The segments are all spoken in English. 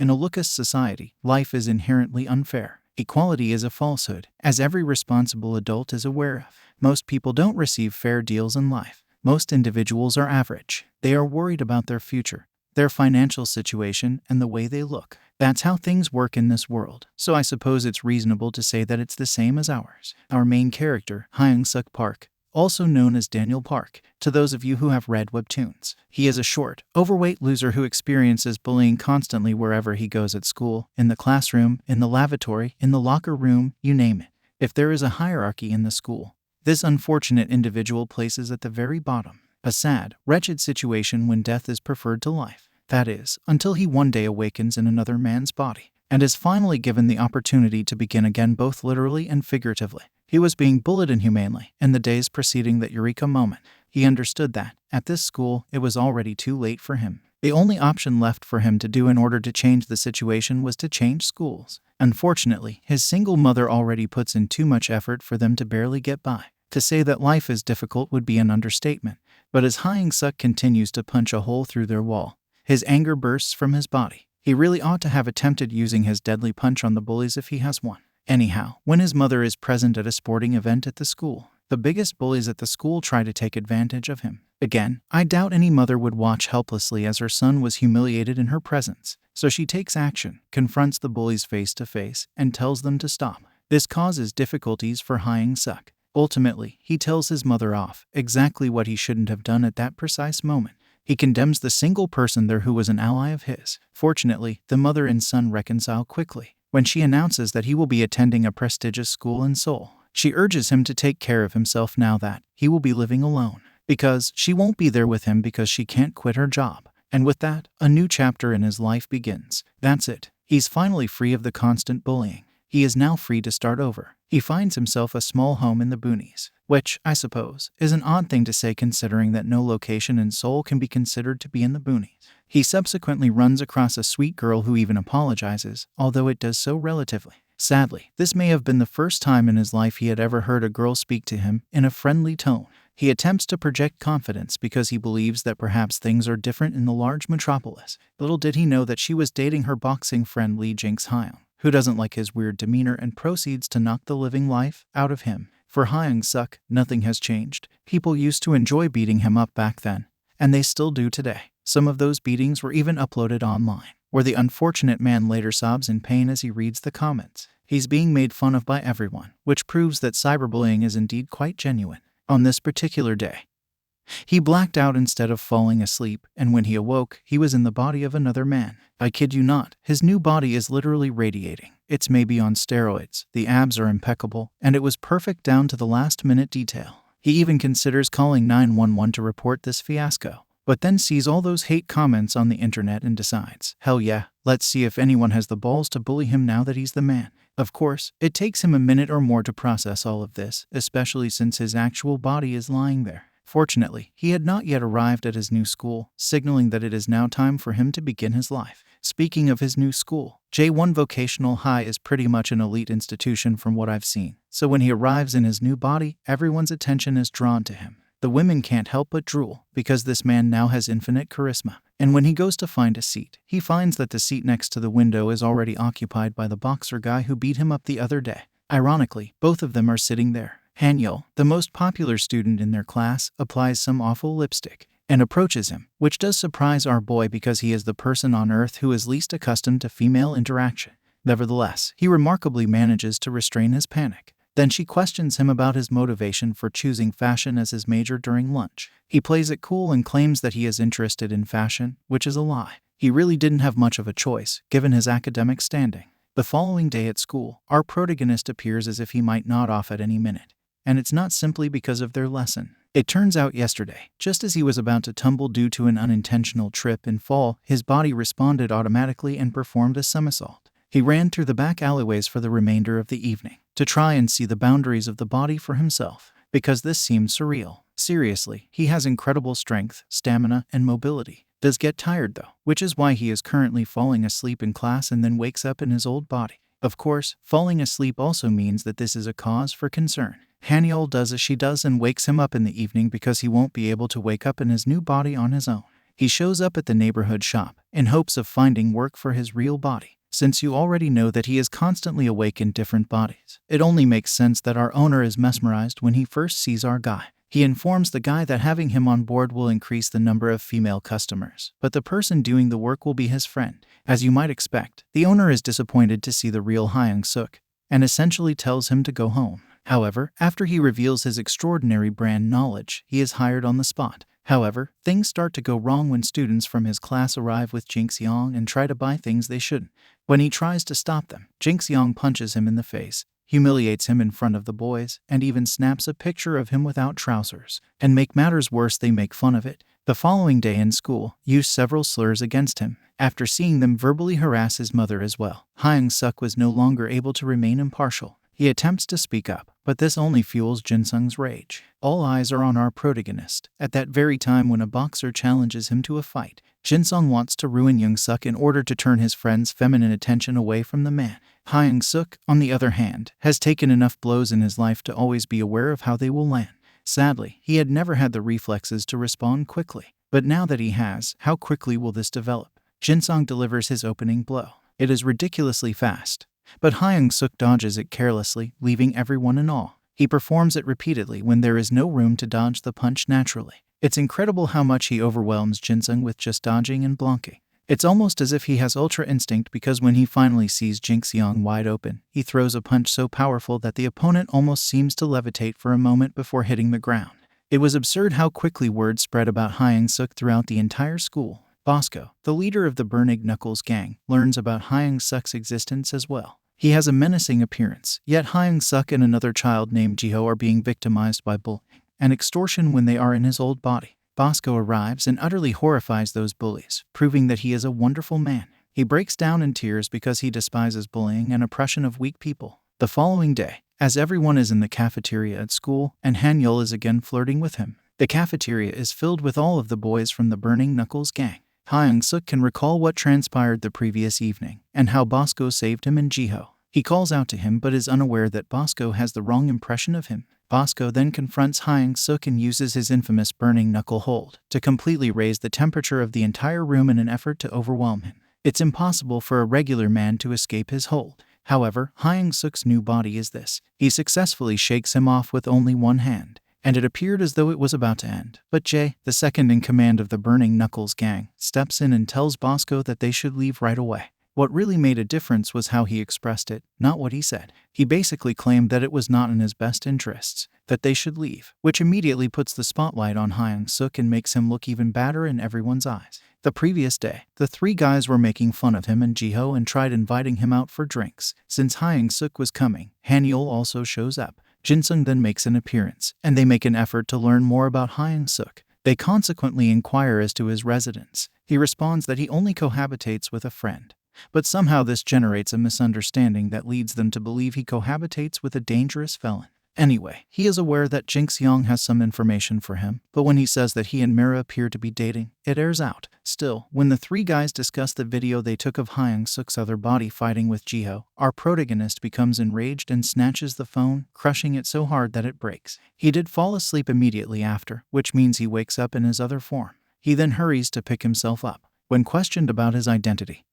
In a Lookist society, life is inherently unfair. Equality is a falsehood, as every responsible adult is aware of. Most people don't receive fair deals in life. Most individuals are average. They are worried about their future, their financial situation, and the way they look. That's how things work in this world, so I suppose it's reasonable to say that it's the same as ours. Our main character, Hyung-Suk Park, also known as Daniel Park, to those of you who have read webtoons. He is a short, overweight loser who experiences bullying constantly wherever he goes at school, in the classroom, in the lavatory, in the locker room, you name it. If there is a hierarchy in the school, this unfortunate individual places at the very bottom. A sad, wretched situation when death is preferred to life. That is, until he one day awakens in another man's body, and is finally given the opportunity to begin again both literally and figuratively. He was being bullied inhumanely in the days preceding that eureka moment. He understood that, at this school, it was already too late for him. The only option left for him to do in order to change the situation was to change schools. Unfortunately, his single mother already puts in too much effort for them to barely get by. To say that life is difficult would be an understatement, but as Hyung-Suk continues to punch a hole through their wall, his anger bursts from his body. He really ought to have attempted using his deadly punch on the bullies if he has one. Anyhow, when his mother is present at a sporting event at the school, the biggest bullies at the school try to take advantage of him. Again, I doubt any mother would watch helplessly as her son was humiliated in her presence, so she takes action, confronts the bullies face to face, and tells them to stop. This causes difficulties for Hyung-Suk. Ultimately, he tells his mother off, exactly what he shouldn't have done at that precise moment. He condemns the single person there who was an ally of his. Fortunately, the mother and son reconcile quickly. When she announces that he will be attending a prestigious school in Seoul, she urges him to take care of himself now that he will be living alone, because she won't be there with him because she can't quit her job. And with that, a new chapter in his life begins. That's it. He's finally free of the constant bullying. He is now free to start over. He finds himself a small home in the boonies, which, I suppose, is an odd thing to say considering that no location in Seoul can be considered to be in the boonies. He subsequently runs across a sweet girl who even apologizes, although it does so relatively. Sadly, this may have been the first time in his life he had ever heard a girl speak to him in a friendly tone. He attempts to project confidence because he believes that perhaps things are different in the large metropolis. Little did he know that she was dating her boxing friend Lee Jinx-hyun, who doesn't like his weird demeanor and proceeds to knock the living life out of him. For Hyung-Suk, nothing has changed. People used to enjoy beating him up back then, and they still do today. Some of those beatings were even uploaded online, where the unfortunate man later sobs in pain as he reads the comments. He's being made fun of by everyone, which proves that cyberbullying is indeed quite genuine. On this particular day, he blacked out instead of falling asleep, and when he awoke, he was in the body of another man. I kid you not, his new body is literally radiating. It's maybe on steroids, the abs are impeccable, and it was perfect down to the last-minute detail. He even considers calling 911 to report this fiasco, but then sees all those hate comments on the internet and decides, hell yeah, let's see if anyone has the balls to bully him now that he's the man. Of course, it takes him a minute or more to process all of this, especially since his actual body is lying there. Fortunately, he had not yet arrived at his new school, signaling that it is now time for him to begin his life. Speaking of his new school, J1 Vocational High is pretty much an elite institution from what I've seen, so when he arrives in his new body, everyone's attention is drawn to him. The women can't help but drool, because this man now has infinite charisma. And when he goes to find a seat, he finds that the seat next to the window is already occupied by the boxer guy who beat him up the other day. Ironically, both of them are sitting there. Hanyul, the most popular student in their class, applies some awful lipstick and approaches him, which does surprise our boy because he is the person on Earth who is least accustomed to female interaction. Nevertheless, he remarkably manages to restrain his panic. Then she questions him about his motivation for choosing fashion as his major during lunch. He plays it cool and claims that he is interested in fashion, which is a lie. He really didn't have much of a choice, given his academic standing. The following day at school, our protagonist appears as if he might nod off at any minute. And it's not simply because of their lesson. It turns out yesterday, just as he was about to tumble due to an unintentional trip and fall, his body responded automatically and performed a somersault. He ran through the back alleyways for the remainder of the evening, to try and see the boundaries of the body for himself, because this seemed surreal. Seriously, he has incredible strength, stamina, and mobility. Does get tired though, which is why he is currently falling asleep in class and then wakes up in his old body. Of course, falling asleep also means that this is a cause for concern. Hanyul does as she does and wakes him up in the evening because he won't be able to wake up in his new body on his own. He shows up at the neighborhood shop, in hopes of finding work for his real body. Since you already know that he is constantly awake in different bodies, it only makes sense that our owner is mesmerized when he first sees our guy. He informs the guy that having him on board will increase the number of female customers, but the person doing the work will be his friend. As you might expect, the owner is disappointed to see the real Hyung-suk and essentially tells him to go home. However, after he reveals his extraordinary brand knowledge, he is hired on the spot. However, things start to go wrong when students from his class arrive with Jin-seong and try to buy things they shouldn't. When he tries to stop them, Jin-seong punches him in the face, humiliates him in front of the boys, and even snaps a picture of him without trousers. And make matters worse, they make fun of it. The following day in school, use several slurs against him. After seeing them verbally harass his mother as well, Hyung-suk was no longer able to remain impartial. He attempts to speak up, but this only fuels Jin-sung's rage. All eyes are on our protagonist. At that very time when a boxer challenges him to a fight, Jin-sung wants to ruin Hyung-suk in order to turn his friend's feminine attention away from the man. Hyung-suk, on the other hand, has taken enough blows in his life to always be aware of how they will land. Sadly, he had never had the reflexes to respond quickly. But now that he has, how quickly will this develop? Jin-sung delivers his opening blow. It is ridiculously fast, but Hyung-suk dodges it carelessly, leaving everyone in awe. He performs it repeatedly when there is no room to dodge the punch naturally. It's incredible how much he overwhelms Jin-sung with just dodging and blocking. It's almost as if he has ultra instinct, because when he finally sees Jin-seong wide open, he throws a punch so powerful that the opponent almost seems to levitate for a moment before hitting the ground. It was absurd how quickly word spread about Hyung-suk throughout the entire school. Bosco, the leader of the Burning Knuckles gang, learns about Hyung-suk's existence as well. He has a menacing appearance, yet Hyung-suk and another child named Jiho are being victimized by bullying and extortion when they are in his old body. Bosco arrives and utterly horrifies those bullies, proving that he is a wonderful man. He breaks down in tears because he despises bullying and oppression of weak people. The following day, as everyone is in the cafeteria at school, and Han-yeol is again flirting with him, the cafeteria is filled with all of the boys from the Burning Knuckles gang. Hyung-suk can recall what transpired the previous evening, and how Bosco saved him and Jiho. He calls out to him but is unaware that Bosco has the wrong impression of him. Bosco then confronts Hyung-suk and uses his infamous burning knuckle hold to completely raise the temperature of the entire room in an effort to overwhelm him. It's impossible for a regular man to escape his hold. However, Hyung-suk's new body is this. He successfully shakes him off with only one hand, and it appeared as though it was about to end. But Jae, the second in command of the Burning Knuckles gang, steps in and tells Bosco that they should leave right away. What really made a difference was how he expressed it, not what he said. He basically claimed that it was not in his best interests that they should leave, which immediately puts the spotlight on Hyung-suk and makes him look even badder in everyone's eyes. The previous day, the three guys were making fun of him and Jiho and tried inviting him out for drinks. Since Hyung-suk was coming, Han-yeol also shows up. Jin-sung then makes an appearance, and they make an effort to learn more about Hyung-suk. They consequently inquire as to his residence. He responds that he only cohabitates with a friend. But somehow this generates a misunderstanding that leads them to believe he cohabitates with a dangerous felon. Anyway, he is aware that Jin-seong has some information for him, but when he says that he and Mira appear to be dating, it airs out. Still, when the three guys discuss the video they took of Hyung-suk's other body fighting with Jiho, our protagonist becomes enraged and snatches the phone, crushing it so hard that it breaks. He did fall asleep immediately after, which means he wakes up in his other form. He then hurries to pick himself up. When questioned about his identity,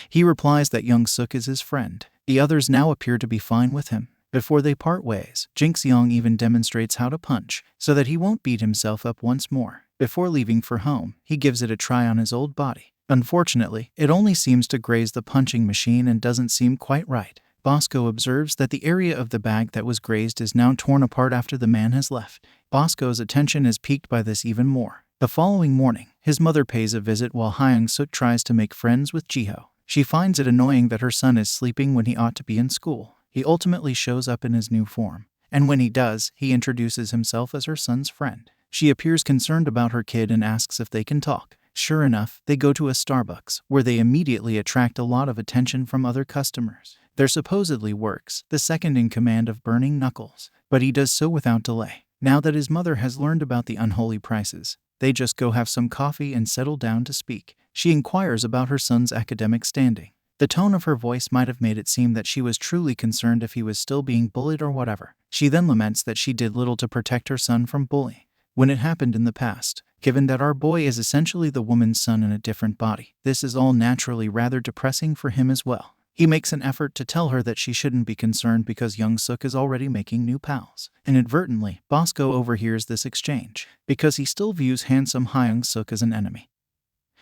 he replies that Hyung-suk is his friend. The others now appear to be fine with him. Before they part ways, Jin-seong even demonstrates how to punch, so that he won't beat himself up once more. Before leaving for home, he gives it a try on his old body. Unfortunately, it only seems to graze the punching machine and doesn't seem quite right. Bosco observes that the area of the bag that was grazed is now torn apart after the man has left. Bosco's attention is piqued by this even more. The following morning, his mother pays a visit while Hyung-suk tries to make friends with Jiho. She finds it annoying that her son is sleeping when he ought to be in school. He ultimately shows up in his new form, and when he does, he introduces himself as her son's friend. She appears concerned about her kid and asks if they can talk. Sure enough, they go to a Starbucks, where they immediately attract a lot of attention from other customers. There supposedly works the second in command of Burning Knuckles, but he does so without delay. Now that his mother has learned about the unholy prices, they just go have some coffee and settle down to speak. She inquires about her son's academic standing. The tone of her voice might have made it seem that she was truly concerned if he was still being bullied or whatever. She then laments that she did little to protect her son from bullying when it happened in the past. Given that our boy is essentially the woman's son in a different body, this is all naturally rather depressing for him as well. He makes an effort to tell her that she shouldn't be concerned because young Suk is already making new pals. Inadvertently, Bosco overhears this exchange because he still views handsome Hyung Suk as an enemy.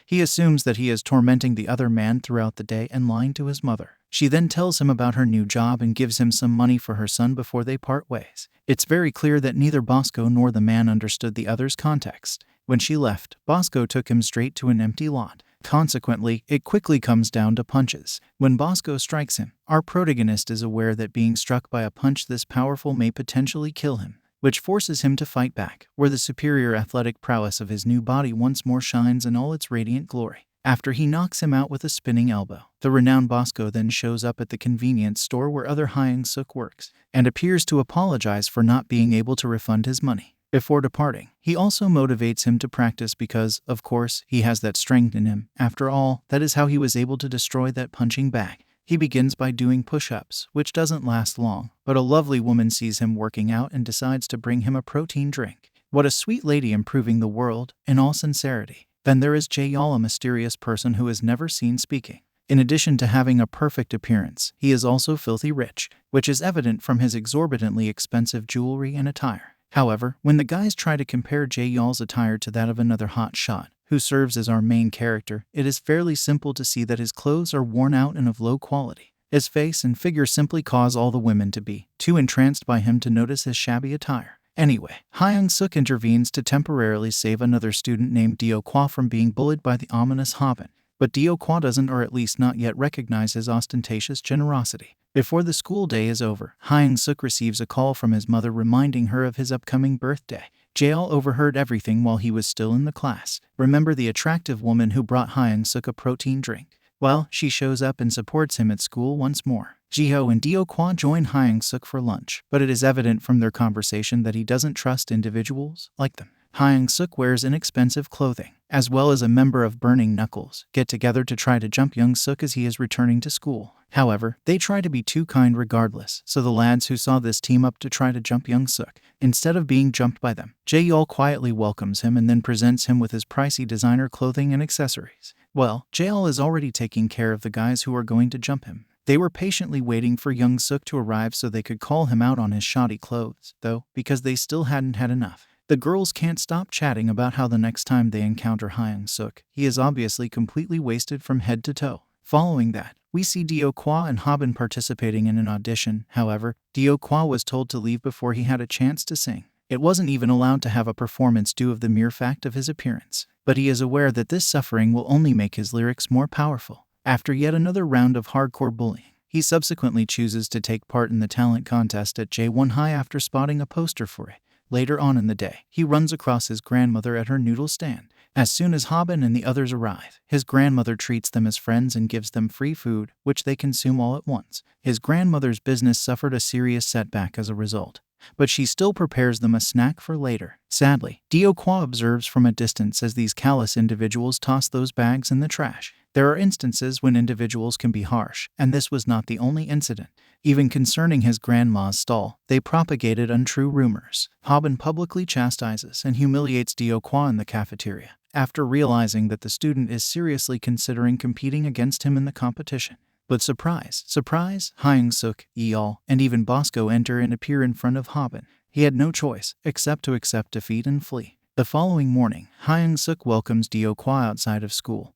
He assumes that he is tormenting the other man throughout the day and lying to his mother. She then tells him about her new job and gives him some money for her son before they part ways. It's very clear that neither Bosco nor the man understood the other's context. When she left, Bosco took him straight to an empty lot. Consequently, it quickly comes down to punches. When Bosco strikes him, our protagonist is aware that being struck by a punch this powerful may potentially kill him, which forces him to fight back, where the superior athletic prowess of his new body once more shines in all its radiant glory. After he knocks him out with a spinning elbow, the renowned Bosco then shows up at the convenience store where other Hyung Suk works, and appears to apologize for not being able to refund his money. Before departing, he also motivates him to practice because, of course, he has that strength in him. After all, that is how he was able to destroy that punching bag. He begins by doing push-ups, which doesn't last long, but a lovely woman sees him working out and decides to bring him a protein drink. What a sweet lady improving the world, in all sincerity. Then there is Jae-yeol, a mysterious person who is never seen speaking. In addition to having a perfect appearance, he is also filthy rich, which is evident from his exorbitantly expensive jewelry and attire. However, when the guys try to compare Jae-yeol's attire to that of another hotshot, who serves as our main character, it is fairly simple to see that his clothes are worn out and of low quality. His face and figure simply cause all the women to be too entranced by him to notice his shabby attire. Anyway, Hyung Suk intervenes to temporarily save another student named Dio-kwa from being bullied by the ominous Hobbin. But Dio-kwa doesn't, or at least not yet, recognize his ostentatious generosity. Before the school day is over, Hyung Suk receives a call from his mother reminding her of his upcoming birthday. Jae-yeol overheard everything while he was still in the class. Remember the attractive woman who brought Hyung Suk a protein drink? Well, she shows up and supports him at school once more. Jiho and Dio-kwa join Hyung Suk for lunch, but it is evident from their conversation that he doesn't trust individuals like them. Hyung Suk wears inexpensive clothing, as well as a member of Burning Knuckles get together to try to jump young Suk as he is returning to school. However, they try to be too kind regardless, so the lads who saw this team up to try to jump young Suk. Instead of being jumped by them, Jae-yeol quietly welcomes him and then presents him with his pricey designer clothing and accessories. Well, Jae-yeol is already taking care of the guys who are going to jump him. They were patiently waiting for young Suk to arrive so they could call him out on his shoddy clothes, though, because they still hadn't had enough. The girls can't stop chatting about how the next time they encounter Hyung Suk, he is obviously completely wasted from head to toe. Following that, we see Dio-kwa and Hobbin participating in an audition. However, Dio-kwa was told to leave before he had a chance to sing. It wasn't even allowed to have a performance due of the mere fact of his appearance. But he is aware that this suffering will only make his lyrics more powerful. After yet another round of hardcore bullying, he subsequently chooses to take part in the talent contest at J1 High after spotting a poster for it. Later on in the day, he runs across his grandmother at her noodle stand. As soon as Hobbin and the others arrive, his grandmother treats them as friends and gives them free food, which they consume all at once. His grandmother's business suffered a serious setback as a result, but she still prepares them a snack for later. Sadly, Dio-kwa observes from a distance as these callous individuals toss those bags in the trash. There are instances when individuals can be harsh, and this was not the only incident. Even concerning his grandma's stall, they propagated untrue rumors. Hobbin publicly chastises and humiliates Dio-kwa in the cafeteria, after realizing that the student is seriously considering competing against him in the competition. But surprise, surprise, Hyung Suk, Yeol, and even Bosco enter and appear in front of Hobbin. He had no choice, except to accept defeat and flee. The following morning, Hyung Suk welcomes Dio-kwa outside of school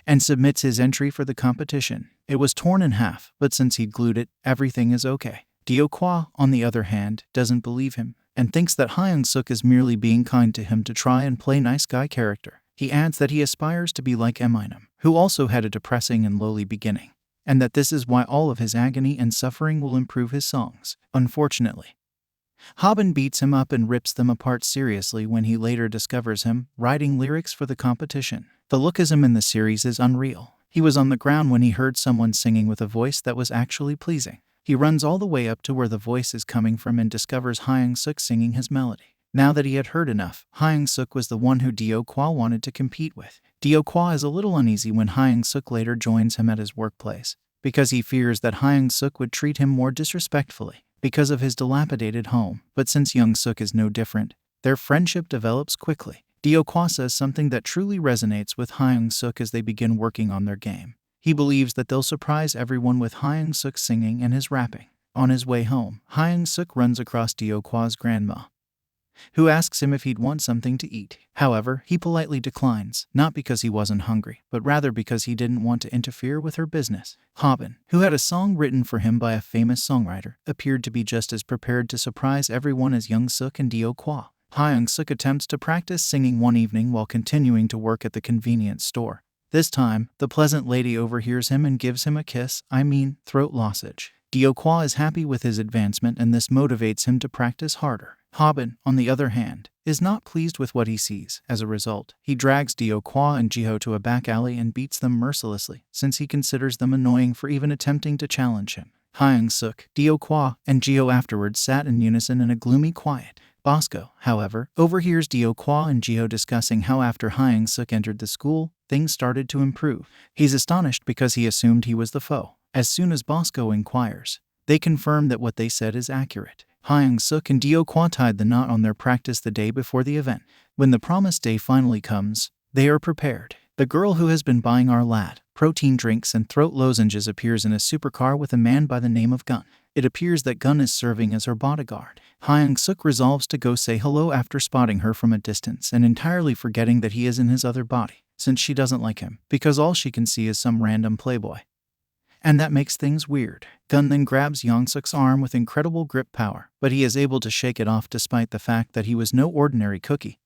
and submits his entry for the competition. It was torn in half, but since he'd glued it, everything is okay. Dio-kwa, on the other hand, doesn't believe him, and thinks that Hyung Suk is merely being kind to him to try and play nice guy character. He adds that he aspires to be like AnimeSum, who also had a depressing and lowly beginning, and that this is why all of his agony and suffering will improve his songs. Unfortunately, Hobbin beats him up and rips them apart seriously when he later discovers him writing lyrics for the competition. The Lookism in the series is unreal. He was on the ground when he heard someone singing with a voice that was actually pleasing. He runs all the way up to where the voice is coming from and discovers Hyung Suk singing his melody. Now that he had heard enough, Hyung Suk was the one who Dio-kwa wanted to compete with. Dio-kwa is a little uneasy when Hyung Suk later joins him at his workplace, because he fears that Hyung Suk would treat him more disrespectfully because of his dilapidated home. But since young Suk is no different, their friendship develops quickly. Deokwa says something that truly resonates with Hyung-suk as they begin working on their game. He believes that they'll surprise everyone with Hyung-suk singing and his rapping. On his way home, Hyung-suk runs across Deokwa's grandma, who asks him if he'd want something to eat. However, he politely declines, not because he wasn't hungry, but rather because he didn't want to interfere with her business. Hoban, who had a song written for him by a famous songwriter, appeared to be just as prepared to surprise everyone as Young-suk and Deokwa. Hyung-suk attempts to practice singing one evening while continuing to work at the convenience store. This time, the pleasant lady overhears him and gives him a throat lozenge. Deokwa is happy with his advancement and this motivates him to practice harder. Hoban, on the other hand, is not pleased with what he sees. As a result, he drags Deokwa and Jiho to a back alley and beats them mercilessly, since he considers them annoying for even attempting to challenge him. Hyung-suk, Deokwa, and Jiho afterwards sat in unison in a gloomy quiet. Bosco, however, overhears Deokwa and Jiho discussing how after Hyung-suk entered the school, things started to improve. He's astonished because he assumed he was the foe. As soon as Bosco inquires, they confirm that what they said is accurate. Hyung-suk and Deokwa tied the knot on their practice the day before the event. When the promised day finally comes, they are prepared. The girl who has been buying our lad protein drinks and throat lozenges appears in a supercar with a man by the name of Gun. It appears that Gun is serving as her bodyguard. Hyung-suk resolves to go say hello after spotting her from a distance and entirely forgetting that he is in his other body, since she doesn't like him, because all she can see is some random playboy. And that makes things weird. Gun then grabs Young-suk's arm with incredible grip power, but he is able to shake it off despite the fact that he was no ordinary cookie.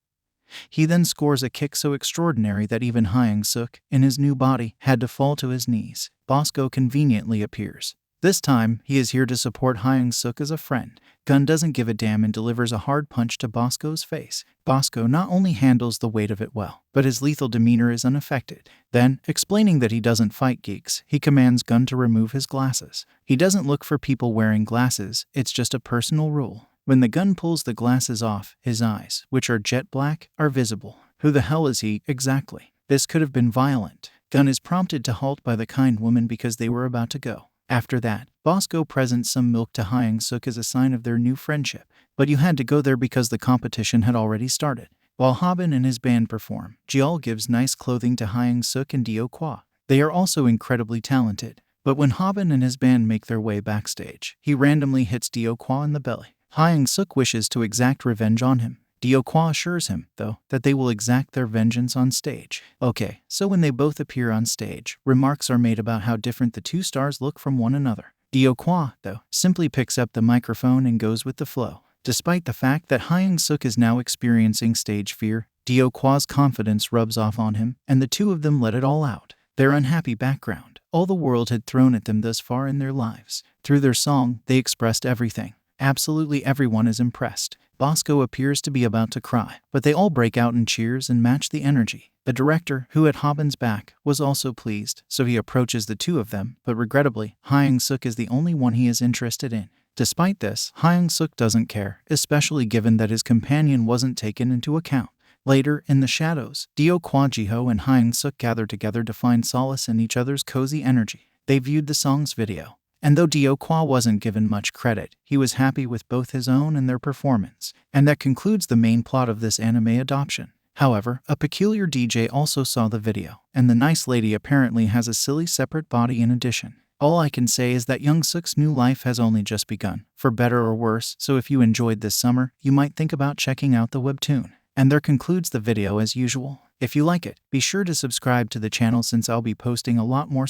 He then scores a kick so extraordinary that even Hyung-suk, in his new body, had to fall to his knees. Bosco conveniently appears. This time, he is here to support Hyung-suk as a friend. Gun doesn't give a damn and delivers a hard punch to Bosco's face. Bosco not only handles the weight of it well, but his lethal demeanor is unaffected. Then, explaining that he doesn't fight geeks, he commands Gun to remove his glasses. He doesn't look for people wearing glasses, it's just a personal rule. When the Gun pulls the glasses off, his eyes, which are jet black, are visible. Who the hell is he, exactly? This could have been violent. Gun is prompted to halt by the kind woman because they were about to go. After that, Bosco presents some milk to Hyung-suk as a sign of their new friendship. But you had to go there because the competition had already started. While Hoban and his band perform, Jeol gives nice clothing to Hyung-suk and Deokwa. They are also incredibly talented. But when Hoban and his band make their way backstage, he randomly hits Deokwa in the belly. Hyung-suk wishes to exact revenge on him. Deokwa assures him, though, that they will exact their vengeance on stage. Okay, so when they both appear on stage, remarks are made about how different the two stars look from one another. Deokwa, though, simply picks up the microphone and goes with the flow. Despite the fact that Hyung-suk is now experiencing stage fear, Deokwa's confidence rubs off on him, and the two of them let it all out. Their unhappy background, all the world had thrown at them thus far in their lives. Through their song, they expressed everything. Absolutely everyone is impressed. Bosco appears to be about to cry, but they all break out in cheers and match the energy. The director, who had Hoban's back, was also pleased, so he approaches the two of them, but regrettably, Hyung-suk is the only one he is interested in. Despite this, Hyung-suk doesn't care, especially given that his companion wasn't taken into account. Later, in the shadows, Deokwa, Jiho, and Hyung-suk gather together to find solace in each other's cozy energy. They viewed the song's video. And though Deokwa wasn't given much credit, he was happy with both his own and their performance. And that concludes the main plot of this anime adoption. However, a peculiar DJ also saw the video, and the nice lady apparently has a silly separate body in addition. All I can say is that Young-suk's new life has only just begun, for better or worse, so if you enjoyed this summer, you might think about checking out the webtoon. And there concludes the video as usual. If you like it, be sure to subscribe to the channel since I'll be posting a lot more